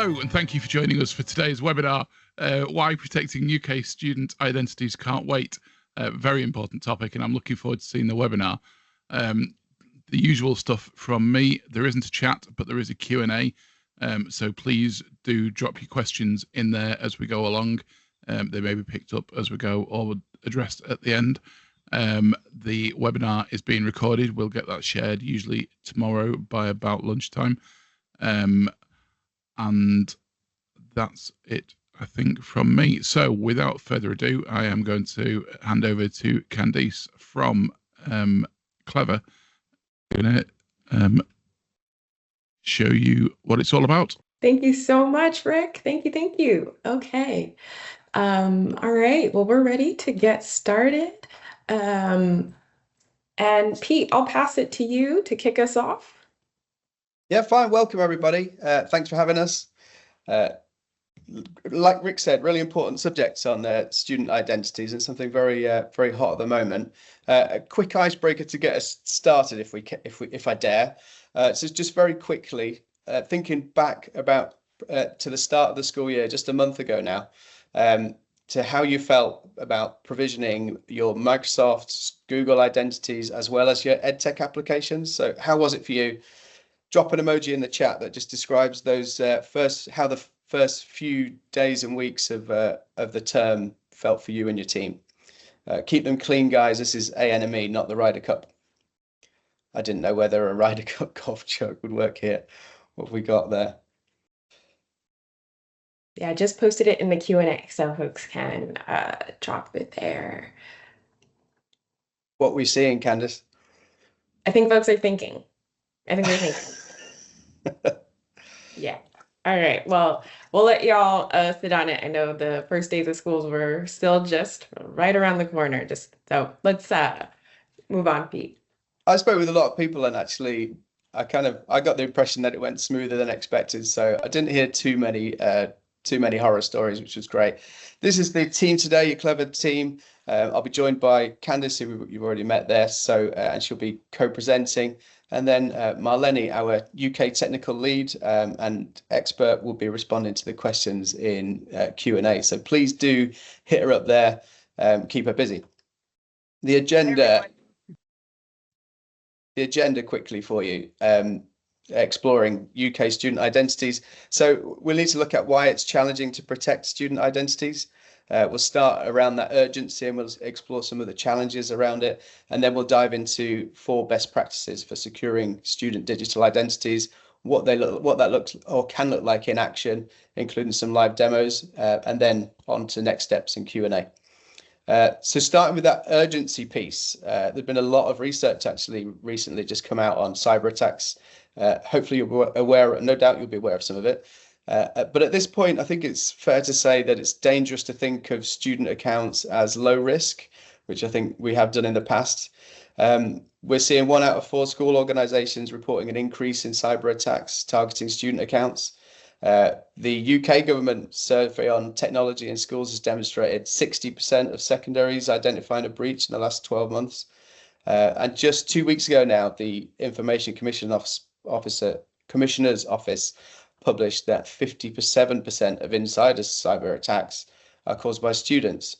Hello, and thank you for joining us for today's webinar, Why Protecting UK Student Identities Can't Wait. Very important topic, and I'm looking forward to seeing the webinar. The usual stuff from me. There isn't a chat, but there is a Q&A, so please do drop your questions in there as we go along. They may be picked up as we go or addressed at the end. The webinar is being recorded. We'll get that shared usually tomorrow by about lunchtime. And that's it, I think, from me. So without further ado, I am going to hand over to Candice from Clever. I'm going to show you what it's all about. Thank you so much, Rick. Thank you. Okay. All right. Well, we're ready to get started. And Pete, I'll pass it to you to kick us off. Yeah, fine. Welcome, everybody. Thanks for having us. Like Rick said, really important subjects on student identities and something very very hot at the moment. A quick icebreaker to get us started, if I dare. So just very quickly, thinking back about to the start of the school year, just a month ago now, to how you felt about provisioning your Microsoft, Google identities, as well as your EdTech applications. So how was it for you? Drop an emoji in the chat that just describes those how the first few days and weeks of the term felt for you and your team. Keep them clean, guys. This is ANME, not the Ryder Cup. I didn't know whether a Ryder Cup golf joke would work here. What have we got there? Yeah, I just posted it in the Q&A, so folks can drop it there. What are we seeing, Candice? I think folks are thinking. I think they're thinking. Yeah. All right. Well, we'll let y'all sit on it. I know the first days of schools were still just right around the corner. So let's move on, Pete. I spoke with a lot of people, and actually, I got the impression that it went smoother than expected. So I didn't hear too many horror stories, which was great. This is the team today, your Clever team. I'll be joined by Candice, who you've already met there. So and she'll be co-presenting. And then Marlene, our UK technical lead and expert, will be responding to the questions in Q&A. So please do hit her up there, keep her busy. The agenda quickly for you, exploring UK student identities. So we'll need to look at why it's challenging to protect student identities. We'll start around that urgency and we'll explore some of the challenges around it. And then we'll dive into 4 best practices for securing student digital identities, what that looks or can look like in action, including some live demos, and then on to next steps in Q&A. So starting with that urgency piece, there's been a lot of research actually recently just come out on cyber attacks. Hopefully you're aware, no doubt you'll be aware of some of it. But at this point, I think it's fair to say that it's dangerous to think of student accounts as low risk, which I think we have done in the past. We're seeing 1 out of 4 school organisations reporting an increase in cyber attacks targeting student accounts. The UK government survey on technology in schools has demonstrated 60% of secondaries identifying a breach in the last 12 months. And just 2 weeks ago now, the Information Commissioner's Office published that 57% of insider cyber attacks are caused by students.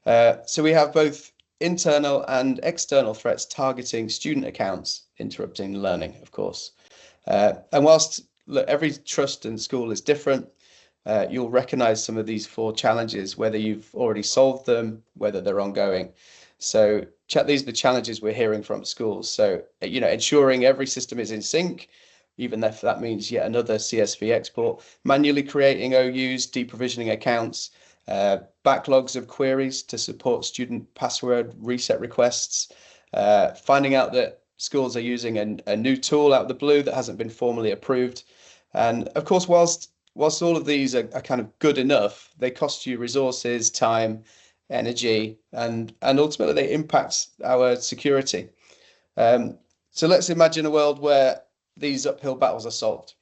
So we have both internal and external threats targeting student accounts, interrupting learning, of course. And whilst every trust in school is different, you'll recognize some of these 4 challenges, whether you've already solved them, whether they're ongoing. So these are the challenges we're hearing from schools. So, ensuring every system is in sync, even if that means yet another CSV export, manually creating OUs, deprovisioning accounts, backlogs of queries to support student password reset requests, finding out that schools are using a new tool out of the blue that hasn't been formally approved. And of course, whilst all of these are kind of good enough, they cost you resources, time, energy, and ultimately they impact our security. So let's imagine a world where these uphill battles are solved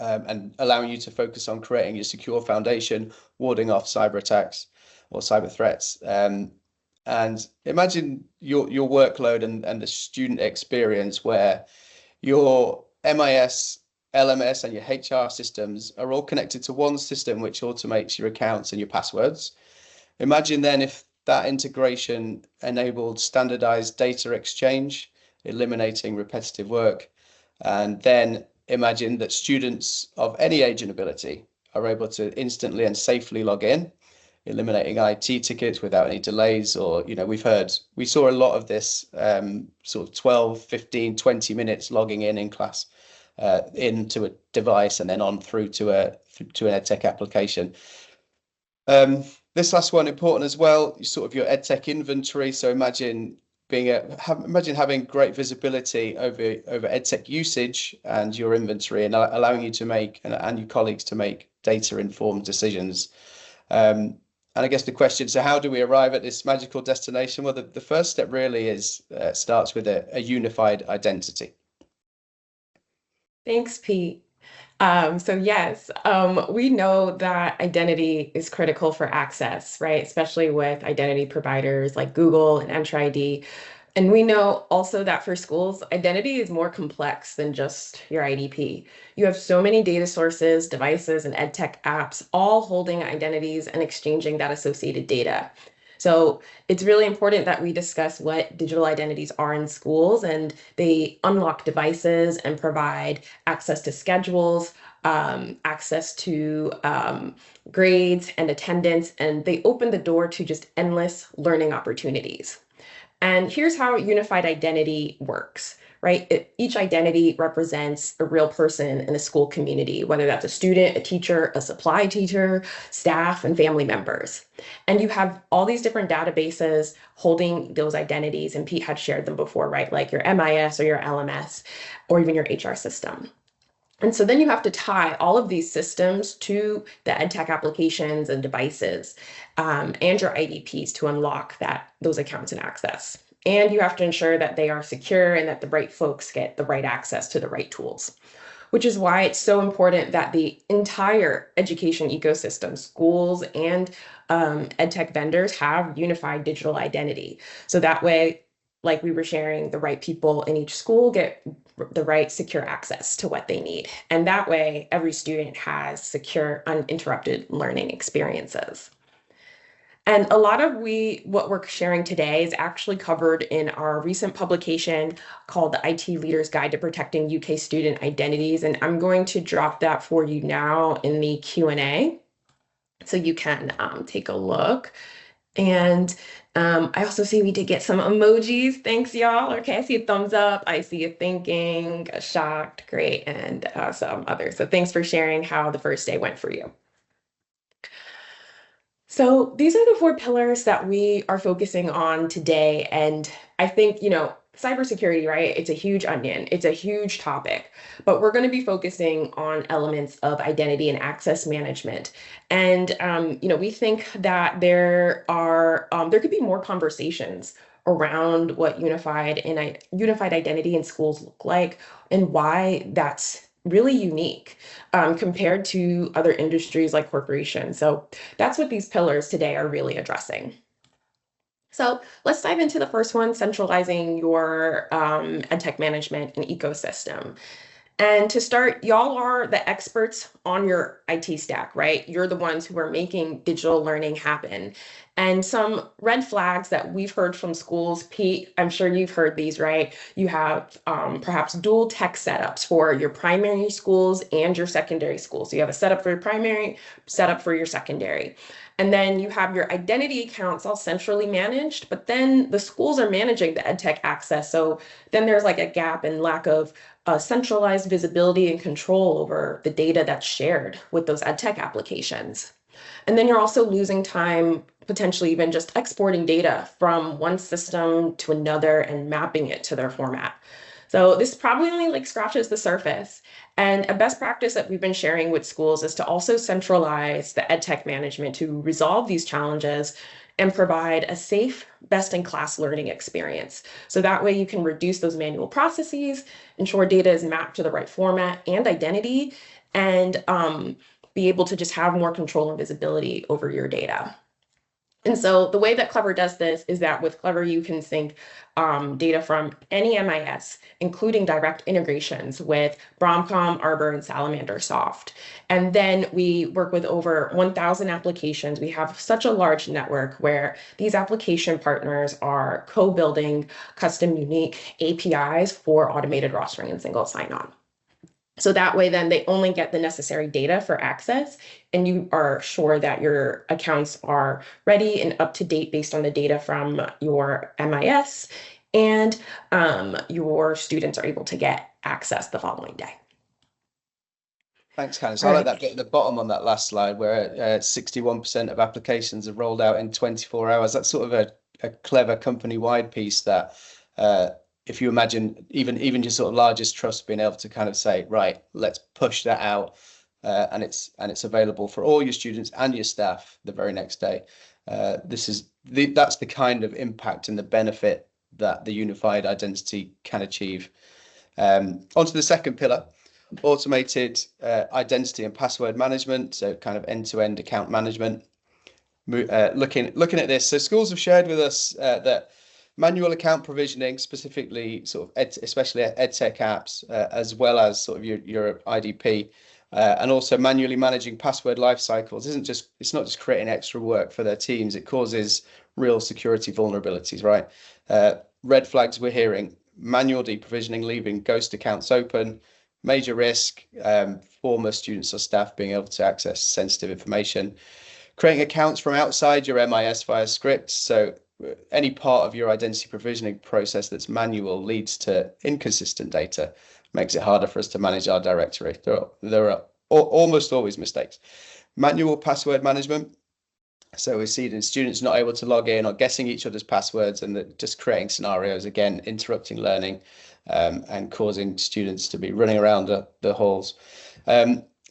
and allowing you to focus on creating your secure foundation, warding off cyber attacks or cyber threats. And imagine your workload and the student experience where your MIS LMS and your HR systems are all connected to one system which automates your accounts and your passwords. Imagine then if that integration enabled standardized data exchange, eliminating repetitive work. And then imagine that students of any age and ability are able to instantly and safely log in, eliminating IT tickets without any delays. Or, we saw a lot of this sort of 12, 15, 20 minutes logging in class into a device and then on through to an EdTech application. This last one important as well, sort of your EdTech inventory. So imagine having great visibility over EdTech usage and your inventory, and allowing you to make and your colleagues to make data-informed decisions. And I guess the question, so how do we arrive at this magical destination? Well, the first step really is starts with a unified identity. Thanks, Pete. So yes, we know that identity is critical for access, right? Especially with identity providers like Google and Entra ID. And we know also that for schools, identity is more complex than just your IDP. You have so many data sources, devices, and EdTech apps, all holding identities and exchanging that associated data. So it's really important that we discuss what digital identities are in schools, and they unlock devices and provide access to schedules, access to grades and attendance, and they open the door to just endless learning opportunities. And here's how unified identity works, right? Each identity represents a real person in a school community, whether that's a student, a teacher, a supply teacher, staff, and family members. And you have all these different databases holding those identities, and Pete had shared them before, right? Like your MIS or your LMS, or even your HR system. And so then you have to tie all of these systems to the EdTech applications and devices and your IDPs to unlock those accounts and access. And you have to ensure that they are secure and that the right folks get the right access to the right tools, which is why it's so important that the entire education ecosystem, schools and EdTech vendors, have unified digital identity. So that way, like we were sharing, the right people in each school get the right secure access to what they need. And that way, every student has secure, uninterrupted learning experiences. And a lot of what we're sharing today is actually covered in our recent publication called the IT Leader's Guide to Protecting UK Student Identities. And I'm going to drop that for you now in the Q&A, so you can take a look. And I also see we did get some emojis. Thanks, y'all. Okay, I see a thumbs up. I see a thinking, a shocked, great, and some others. So thanks for sharing how the first day went for you. So these are the 4 pillars that we are focusing on today. And I think, cybersecurity, right? It's a huge onion. It's a huge topic, but we're going to be focusing on elements of identity and access management. And, we think that there could be more conversations around what unified identity in schools look like, and why that's really unique compared to other industries like corporations. So that's what these pillars today are really addressing. So let's dive into the first one, centralizing your EdTech management and ecosystem. And to start, y'all are the experts on your IT stack, right? You're the ones who are making digital learning happen. And some red flags that we've heard from schools, Pete, I'm sure you've heard these, right? You have perhaps dual tech setups for your primary schools and your secondary schools. So you have a setup for your primary, setup for your secondary. And then you have your identity accounts all centrally managed, but then the schools are managing the EdTech access. So then there's like a gap and lack of centralized visibility and control over the data that's shared with those EdTech applications. And then you're also losing time, potentially even just exporting data from one system to another and mapping it to their format. So this probably only scratches the surface. And a best practice that we've been sharing with schools is to also centralize the EdTech management to resolve these challenges and provide a safe, best-in-class learning experience. So that way you can reduce those manual processes, ensure data is mapped to the right format and identity, and be able to just have more control and visibility over your data. And so the way that Clever does this is that with Clever, you can sync data from any MIS, including direct integrations with Bromcom, Arbor, and Salamander Soft. And then we work with over 1,000 applications. We have such a large network where these application partners are co-building custom unique APIs for automated rostering and single sign-on. So that way, then they only get the necessary data for access, and you are sure that your accounts are ready and up to date based on the data from your MIS, and your students are able to get access the following day. Thanks, Candice. I like that bit at the bottom on that last slide where 61% of applications are rolled out in 24 hours. That's sort of a clever company-wide piece that if you imagine even your sort of largest trust being able to kind of say, right, let's push that out, and it's available for all your students and your staff the very next day. That's the kind of impact and the benefit that the unified identity can achieve. Onto the second pillar, automated identity and password management, so kind of end-to-end account management. Looking at this, so schools have shared with us that manual account provisioning, specifically sort of especially EdTech apps, as well as sort of your IDP, and also manually managing password life cycles it's not just creating extra work for their teams, it causes real security vulnerabilities, right? Red flags we're hearing: manual deprovisioning, leaving ghost accounts open, major risk, former students or staff being able to access sensitive information, creating accounts from outside your MIS via scripts. So any part of your identity provisioning process that's manual leads to inconsistent data, makes it harder for us to manage our directory. There are almost always mistakes. Manual password management. So we're seeing students not able to log in or guessing each other's passwords, and just creating scenarios, again, interrupting learning, and causing students to be running around the halls.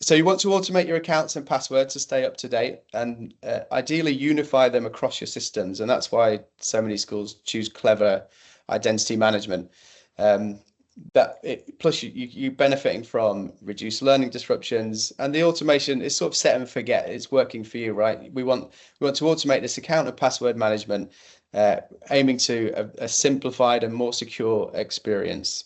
So you want to automate your accounts and passwords to stay up to date, and ideally unify them across your systems. And that's why so many schools choose Clever identity management. Plus you're benefiting from reduced learning disruptions, and the automation is sort of set and forget. It's working for you, right? We want to automate this account and password management, aiming to a simplified and more secure experience.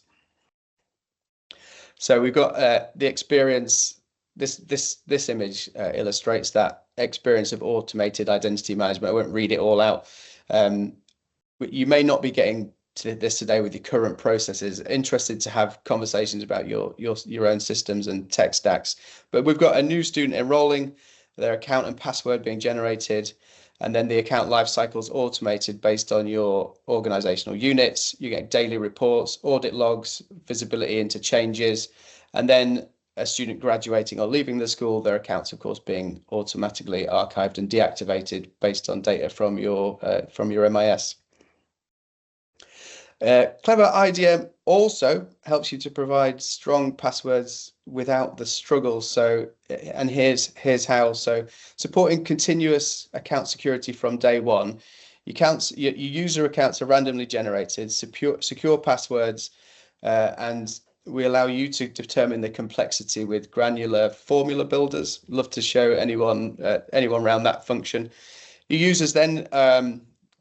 So we've got the experience. This image illustrates that experience of automated identity management. I won't read it all out. But you may not be getting to this today with your current processes. Interested to have conversations about your own systems and tech stacks. But we've got a new student enrolling, their account and password being generated, and then the account life cycles automated based on your organizational units. You get daily reports, audit logs, visibility into changes, and then a student graduating or leaving the school, their accounts, of course, being automatically archived and deactivated based on data from your MIS. Clever IDM also helps you to provide strong passwords without the struggle. So, and here's how. So, supporting continuous account security from day one. Your user accounts are randomly generated, secure passwords, and we allow you to determine the complexity with granular formula builders. Love to show anyone around that function. Your users then,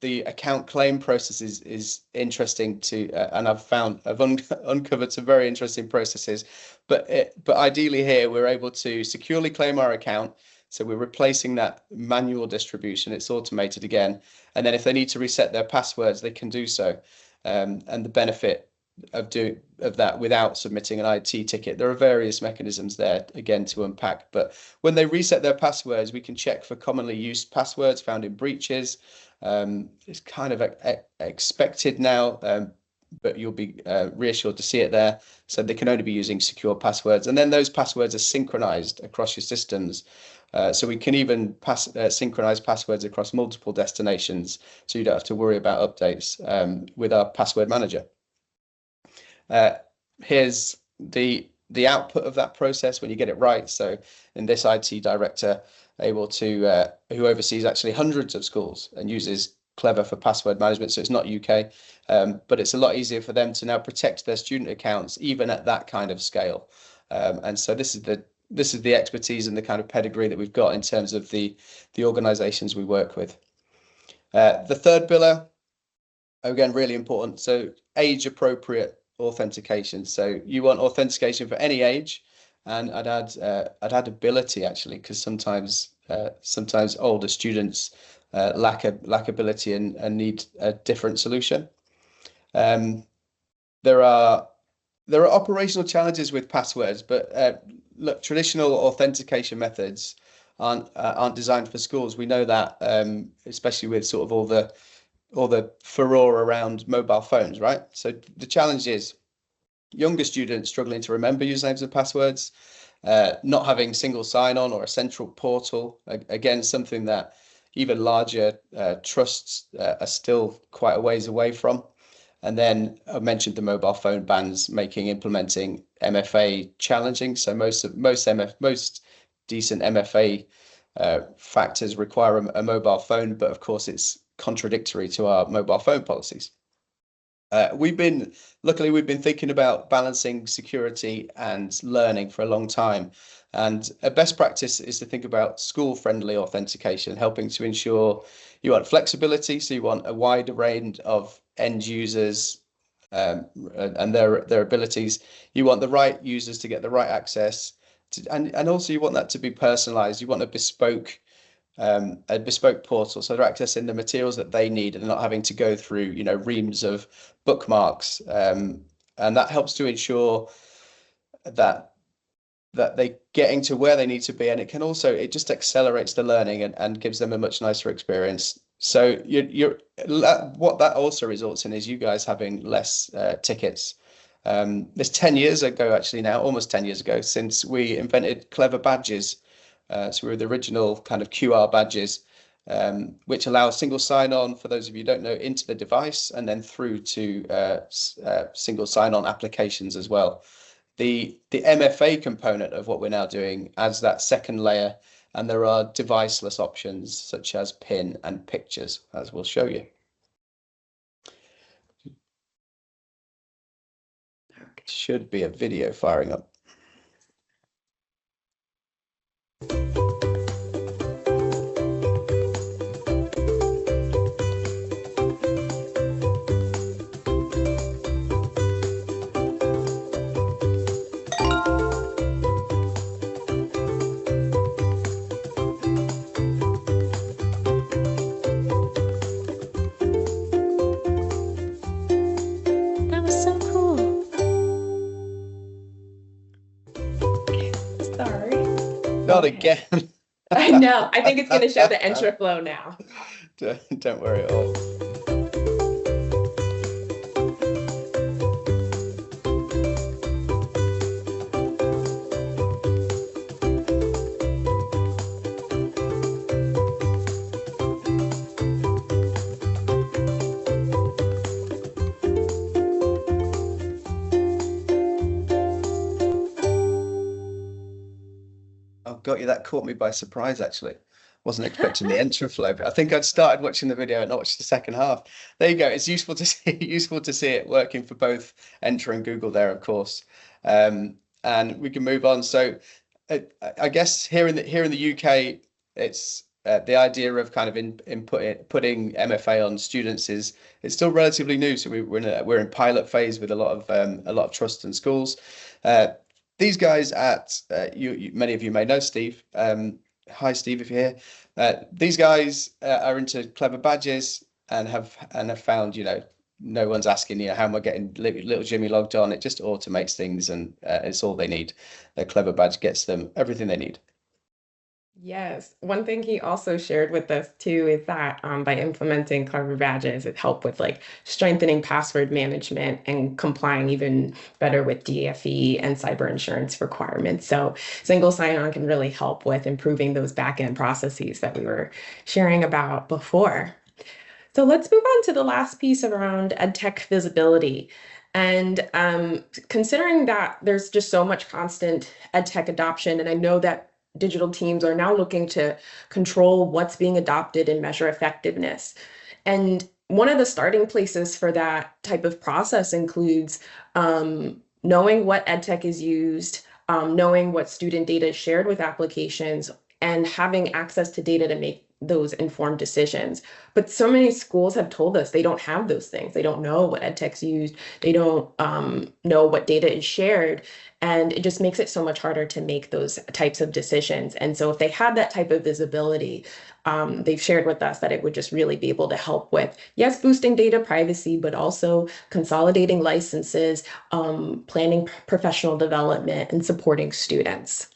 the account claim process is interesting to, and I've uncovered some very interesting processes. But ideally here, we're able to securely claim our account. So we're replacing that manual distribution. It's automated again. And then if they need to reset their passwords, they can do so. And the benefit of that without submitting an IT ticket. There are various mechanisms there, again, to unpack. But when they reset their passwords, we can check for commonly used passwords found in breaches. It's kind of expected now, but you'll be reassured to see it there. So they can only be using secure passwords. And then those passwords are synchronized across your systems. So we can even synchronize passwords across multiple destinations, so you don't have to worry about updates with our password manager. Here's the output of that process when you get it right. So in this IT director able to who oversees actually hundreds of schools and uses Clever for password management, so it's not UK, but it's a lot easier for them to now protect their student accounts even at that kind of scale. And so this is the expertise and the kind of pedigree that we've got in terms of the organizations we work with. The third pillar, again, really important. So age appropriate authentication. So you want authentication for any age, and I'd add ability actually, because sometimes older students lack ability and need a different solution. There are operational challenges with passwords, but look, traditional authentication methods aren't designed for schools. We know that, especially with sort of all the furore around mobile phones, right? So the challenge is younger students struggling to remember usernames and passwords, not having single sign-on or a central portal. Again, something that even larger trusts are still quite a ways away from. And then I mentioned the mobile phone bans making implementing MFA challenging. So most decent MFA factors require a mobile phone, but of course it's contradictory to our mobile phone policies. Luckily we've been thinking about balancing security and learning for a long time. And a best practice is to think about school-friendly authentication, helping to ensure you want flexibility. So you want a wide range of end users and their abilities. You want the right users to get the right access and also you want that to be personalized. You want a bespoke portal, so they're accessing the materials that they need and not having to go through, reams of bookmarks. And that helps to ensure that they're getting to where they need to be, and it just accelerates the learning and gives them a much nicer experience. So what that also results in is you guys having less tickets. It's 10 years ago, actually now, almost 10 years ago, since we invented clever badges. So we were the original kind of QR badges, which allow single sign-on, for those of you who don't know, into the device and then through to single sign-on applications as well. The MFA component of what we're now doing adds that second layer, and there are deviceless options such as PIN and pictures, as we'll show you. Should be a video firing up. Not again. I know. I think it's going to show the enter flow now. Don't worry at all. Got you. That caught me by surprise, actually. Wasn't expecting the enter flow, but I think I'd started watching the video and not watched the second half. There you go. It's useful to see it working for both Enter and Google there, of course. And we can move on. So I guess here in the UK, it's the idea of kind of putting MFA on students it's still relatively new. So we're in pilot phase with a lot of trusts and schools. These guys at many of you may know Steve. Hi, Steve, if you're here. These guys are into clever badges and have found, no one's asking, how am I getting little Jimmy logged on? It just automates things, and it's all they need. Their clever badge gets them everything they need. Yes. One thing he also shared with us too is that by implementing clever badges, it helped with strengthening password management and complying even better with DFE and cyber insurance requirements. So single sign-on can really help with improving those back-end processes that we were sharing about before. So let's move on to the last piece around EdTech visibility. And considering that there's just so much constant EdTech adoption, and I know that digital teams are now looking to control what's being adopted and measure effectiveness. And one of the starting places for that type of process includes knowing what EdTech is used, knowing what student data is shared with applications, and having access to data to make those informed decisions. But so many schools have told us they don't have those things. They don't know what EdTech's used. They don't know what data is shared. And it just makes it so much harder to make those types of decisions. And so if they had that type of visibility, they've shared with us that it would just really be able to help with, yes, boosting data privacy, but also consolidating licenses, planning professional development, and supporting students.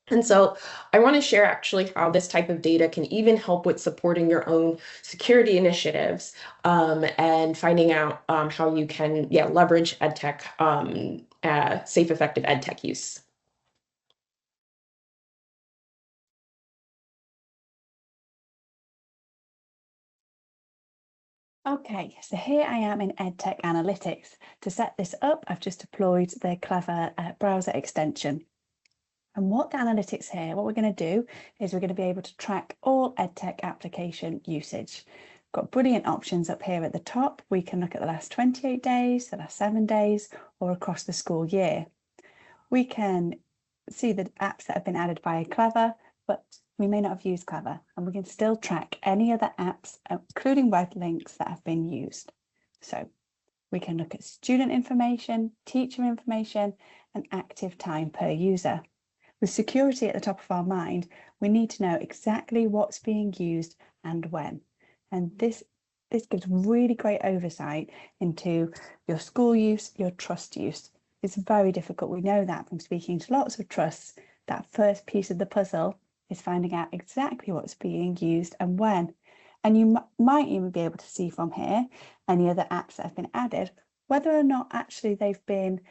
And so I want to share actually how this type of data can even help with supporting your own security initiatives, and finding out how you can leverage EdTech, safe, effective EdTech use. Okay, so here I am in EdTech Analytics. To set this up, I've just deployed the Clever browser extension. And what the analytics here, what we're going to do is we're going to be able to track all EdTech application usage. Got brilliant options up here at the top. We can look at the last 28 days, the last 7 days, or across the school year. We can see the apps that have been added by Clever, but we may not have used Clever, and we can still track any other apps, including web links that have been used. So we can look at student information, teacher information, and active time per user. With security at the top of our mind, we need to know exactly what's being used and when. And this gives really great oversight into your school use, your trust use. It's very difficult. We know that from speaking to lots of trusts. That first piece of the puzzle is finding out exactly what's being used and when. And you might even be able to see from here any other apps that have been added, whether or not actually they've been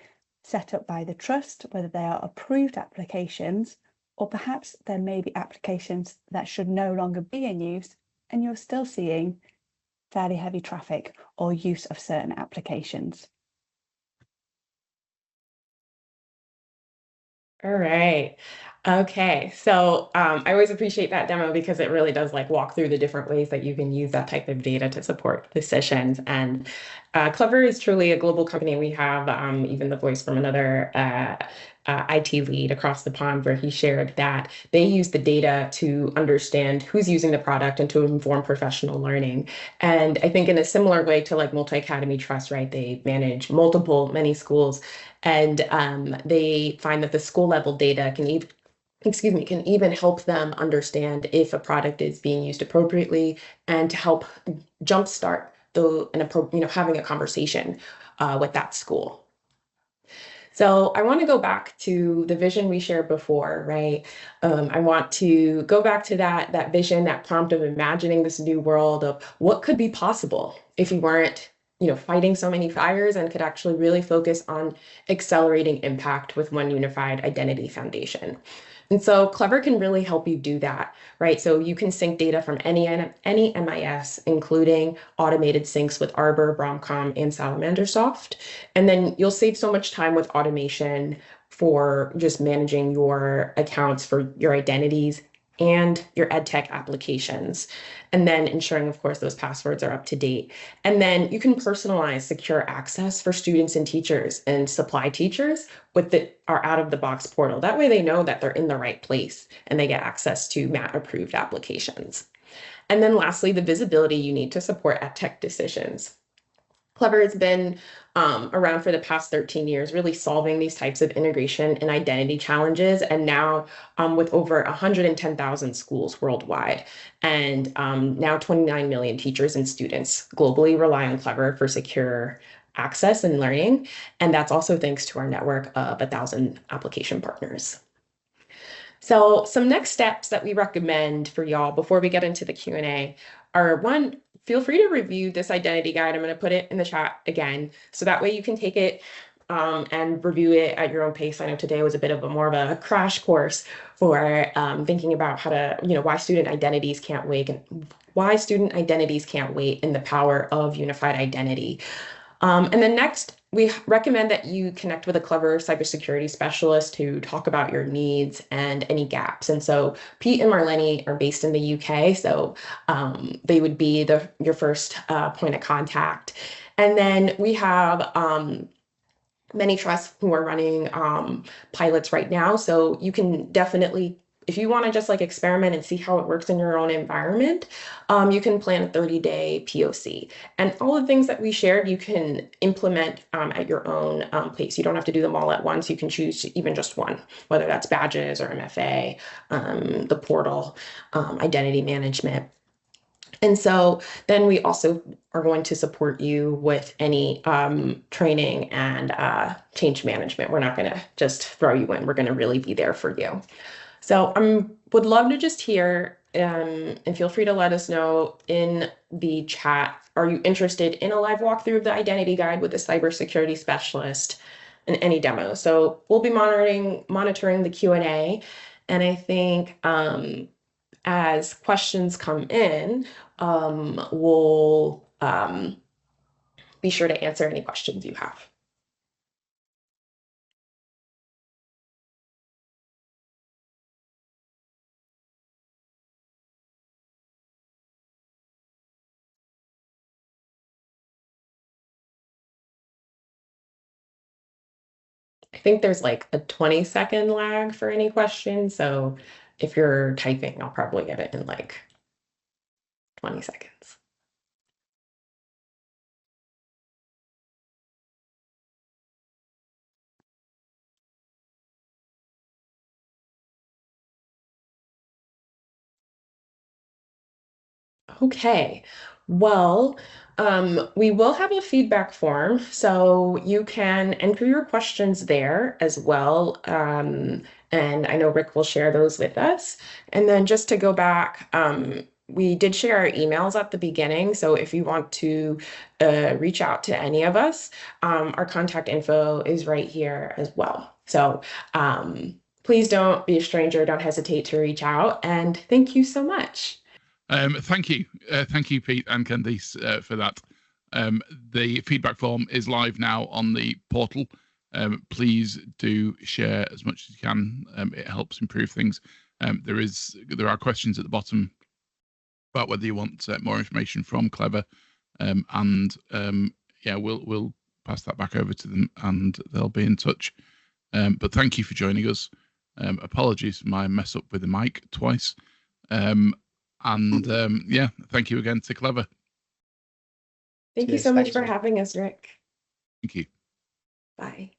set up by the trust, whether they are approved applications, or perhaps there may be applications that should no longer be in use, and you're still seeing fairly heavy traffic or use of certain applications. All right. Okay. So I always appreciate that demo because it really does walk through the different ways that you can use that type of data to support decisions. And Clever is truly a global company. We have even the voice from another IT lead across the pond where he shared that they use the data to understand who's using the product and to inform professional learning. And I think in a similar way to Multi-Academy Trust, right? They manage many schools, and they find that the school level data can even help them understand if a product is being used appropriately and to help jumpstart having a conversation with that school. So I want to go back to the vision we shared before, right? I want to go back to that vision, that prompt of imagining this new world of what could be possible if we weren't fighting so many fires and could actually really focus on accelerating impact with one unified identity foundation. And so Clever can really help you do that, right? So you can sync data from any MIS, including automated syncs with Arbor, Bromcom, and SalamanderSoft. And then you'll save so much time with automation for just managing your accounts for your identities and your EdTech applications. And then ensuring, of course, those passwords are up to date. And then you can personalize secure access for students and teachers and supply teachers with our out-of-the-box portal. That way they know that they're in the right place and they get access to MAT-approved applications. And then lastly, the visibility you need to support EdTech decisions. Clever has been around for the past 13 years, really solving these types of integration and identity challenges, and now with over 110,000 schools worldwide, and now 29 million teachers and students globally rely on Clever for secure access and learning, and that's also thanks to our network of 1,000 application partners. So some next steps that we recommend for y'all before we get into the Q&A are, one, feel free to review this identity guide. I'm going to put it in the chat again, so that way you can take it and review it at your own pace. I know today was a bit of more of a crash course for thinking about how to, why student identities can't wait and the power of unified identity. And then next, we recommend that you connect with a Clever cybersecurity specialist to talk about your needs and any gaps. And so Pete and Marlene are based in the UK, so they would be your first point of contact. And then we have many trusts who are running pilots right now, so you can definitely if you want to just like experiment and see how it works in your own environment, you can plan a 30-day POC. And all the things that we shared, you can implement at your own pace. You don't have to do them all at once. You can choose even just one, whether that's badges or MFA, the portal, identity management. And so then we also are going to support you with any training and change management. We're not going to just throw you in. We're going to really be there for you. So I would love to just hear, and feel free to let us know in the chat, are you interested in a live walkthrough of the identity guide with a cybersecurity specialist and any demo? So we'll be monitoring the Q&A. And I think as questions come in, we'll be sure to answer any questions you have. I think there's like a 20-second lag for any questions. So if you're typing, I'll probably get it in like 20 seconds. Okay, well, we will have a feedback form, so you can enter your questions there as well. And I know Rick will share those with us. And then just to go back, we did share our emails at the beginning. So if you want to reach out to any of us, our contact info is right here as well. So please don't be a stranger. Don't hesitate to reach out. And thank you so much. Thank you, Pete and Candice, for that. The feedback form is live now on the portal. Please do share as much as you can. It helps improve things. There are questions at the bottom about whether you want more information from Clever, and yeah, we'll pass that back over to them, and they'll be in touch. But thank you for joining us. Apologies for my mess up with the mic twice. And yeah, thank you again to Clever. Thank you so much for having us, Rick. Thank you. Bye.